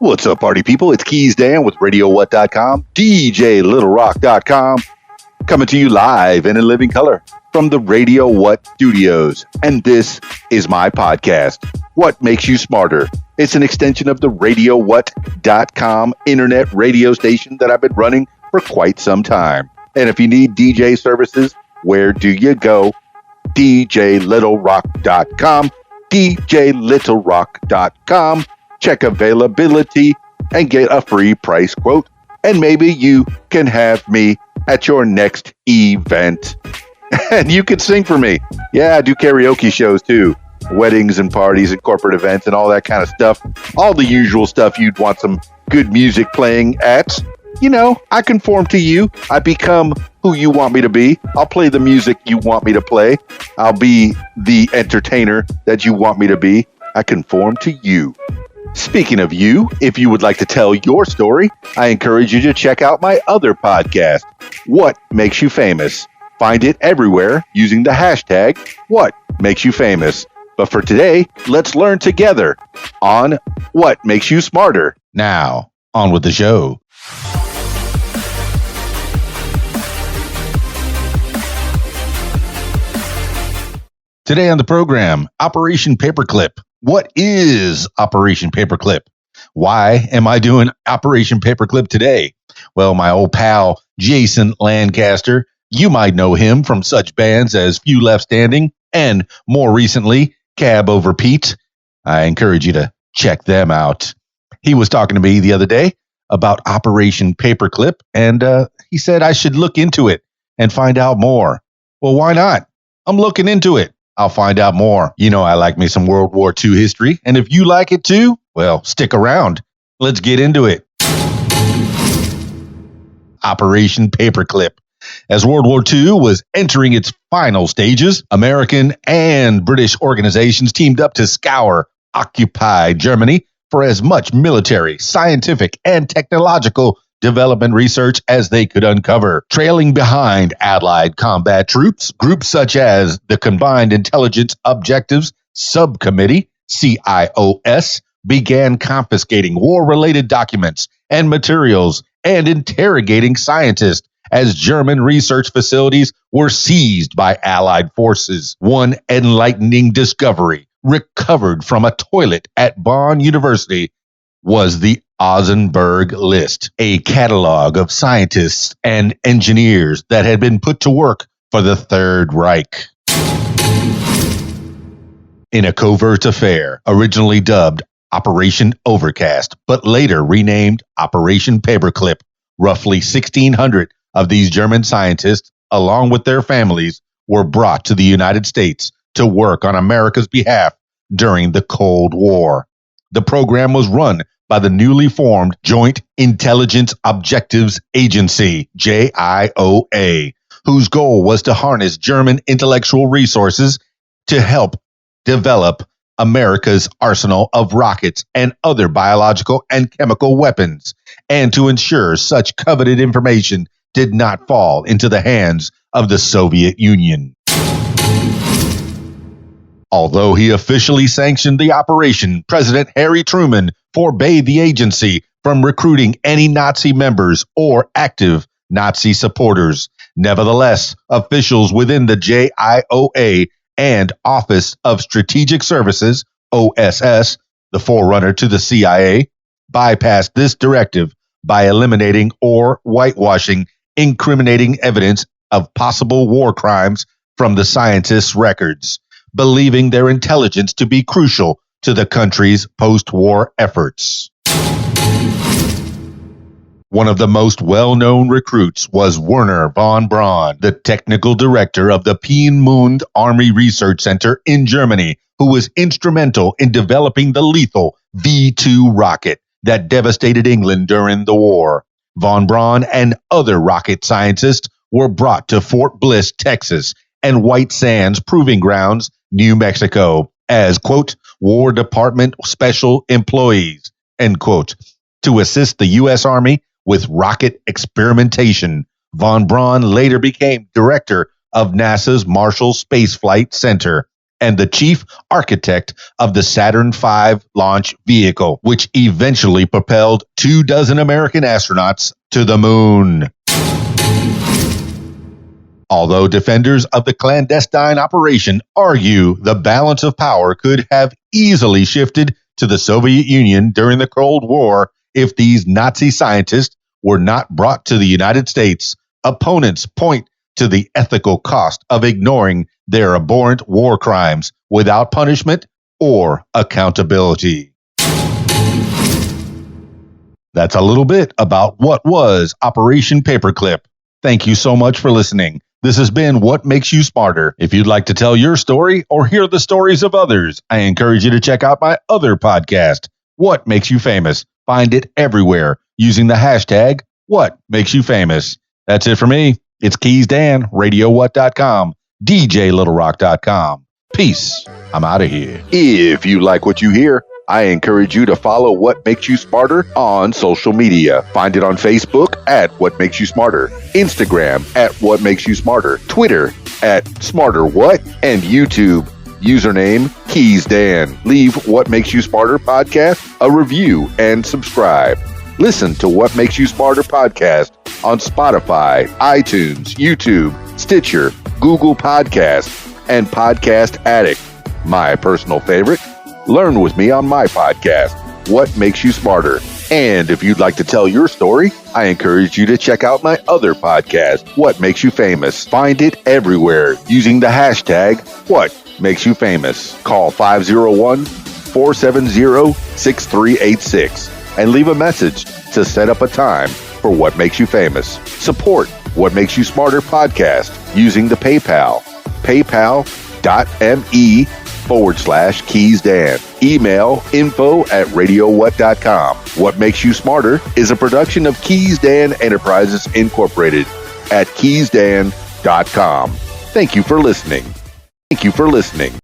What's up, party people? It's Keys Dan with RadioWhat.com, DJLittleRock.com, coming to you live and in living color from the Radio What Studios. And this is my podcast, What Makes You Smarter. It's an extension of the RadioWhat.com internet radio station that I've been running for quite some time. And if you need DJ services, where do you go? DJLittleRock.com, DJLittleRock.com. Check availability and get a free price quote. And maybe you can have me at your next event. And you can sing for me. Yeah, I do karaoke shows too. Weddings and parties and corporate events and all that kind of stuff. All the usual stuff you'd want some good music playing at. You know, I conform to you. I become who you want me to be. I'll play the music you want me to play. I'll be the entertainer that you want me to be. I conform to you. Speaking of you, if you would like to tell your story, I encourage you to check out my other podcast, What Makes You Famous. Find it everywhere using the hashtag What Makes You Famous. But for today, let's learn together on What Makes You Smarter. Now, on with the show. Today on the program, Operation Paperclip. What is Operation Paperclip? Why am I doing Operation Paperclip today? Well, my old pal, Jason Lancaster, you might know him from such bands as Few Left Standing and, more recently, Cab Over Pete. I encourage you to check them out. He was talking to me the other day about Operation Paperclip, and he said I should look into it and find out more. Well, why not? I'm looking into it. I'll find out more. You know, I like me some World War II history. And if you like it too, well, stick around. Let's get into it. Operation Paperclip. As World War II was entering its final stages, American and British organizations teamed up to scour occupied Germany for as much military, scientific, and technological development research as they could uncover. Trailing behind Allied combat troops, groups such as the Combined Intelligence Objectives Subcommittee, CIOS, began confiscating war-related documents and materials and interrogating scientists as German research facilities were seized by Allied forces. One enlightening discovery recovered from a toilet at Bonn University was the Ozenberg List, a catalog of scientists and engineers that had been put to work for the Third Reich. In a covert affair, originally dubbed Operation Overcast, but later renamed Operation Paperclip, roughly 1,600 of these German scientists, along with their families, were brought to the United States to work on America's behalf during the Cold War. The program was run by the newly formed Joint Intelligence Objectives Agency, JIOA, whose goal was to harness German intellectual resources to help develop America's arsenal of rockets and other biological and chemical weapons, and to ensure such coveted information did not fall into the hands of the Soviet Union. Although he officially sanctioned the operation, President Harry Truman forbade the agency from recruiting any Nazi members or active Nazi supporters. Nevertheless, officials within the JIOA and Office of Strategic Services, OSS, the forerunner to the CIA, bypassed this directive by eliminating or whitewashing incriminating evidence of possible war crimes from the scientists' records, believing their intelligence to be crucial to the country's post-war efforts. One of the most well-known recruits was Werner von Braun, the technical director of the Peenemünde Army Research Center in Germany, who was instrumental in developing the lethal V-2 rocket that devastated England during the war. Von Braun and other rocket scientists were brought to Fort Bliss, Texas, and White Sands Proving Grounds, New Mexico, as, quote, War Department special employees, end quote, to assist the U.S. Army with rocket experimentation. Von Braun later became director of NASA's Marshall Space Flight Center and the chief architect of the Saturn V launch vehicle, which eventually propelled 24 American astronauts to the moon. Although defenders of the clandestine operation argue the balance of power could have easily shifted to the Soviet Union during the Cold War if these Nazi scientists were not brought to the United States, opponents point to the ethical cost of ignoring their abhorrent war crimes without punishment or accountability. That's a little bit about what was Operation Paperclip. Thank you so much for listening. This has been What Makes You Smarter. If you'd like to tell your story or hear the stories of others, I encourage you to check out my other podcast, What Makes You Famous. Find it everywhere using the hashtag What Makes You Famous. That's it for me. It's Keys Dan, RadioWhat.com, DJLittleRock.com. Peace. I'm out of here. If you like what you hear, I encourage you to follow What Makes You Smarter on social media. Find it on Facebook at What Makes You Smarter, Instagram at What Makes You Smarter, Twitter at SmarterWhat, and YouTube. Username Keys Dan. Leave What Makes You Smarter podcast a review and subscribe. Listen to What Makes You Smarter podcast on Spotify, iTunes, YouTube, Stitcher, Google Podcasts, and Podcast Addict. My personal favorite, learn with me on my podcast, What Makes You Smarter. And if you'd like to tell your story, I encourage you to check out my other podcast, What Makes You Famous. Find it everywhere using the hashtag What Makes You Famous. Call 501-470-6386 and leave a message to set up a time for What Makes You Famous. Support What Makes You Smarter podcast using the PayPal, paypal.me/KeysDan. Email info@radiowhat.com. What Makes You Smarter is a production of Keys Dan Enterprises Incorporated at keysdan.com. Thank you for listening.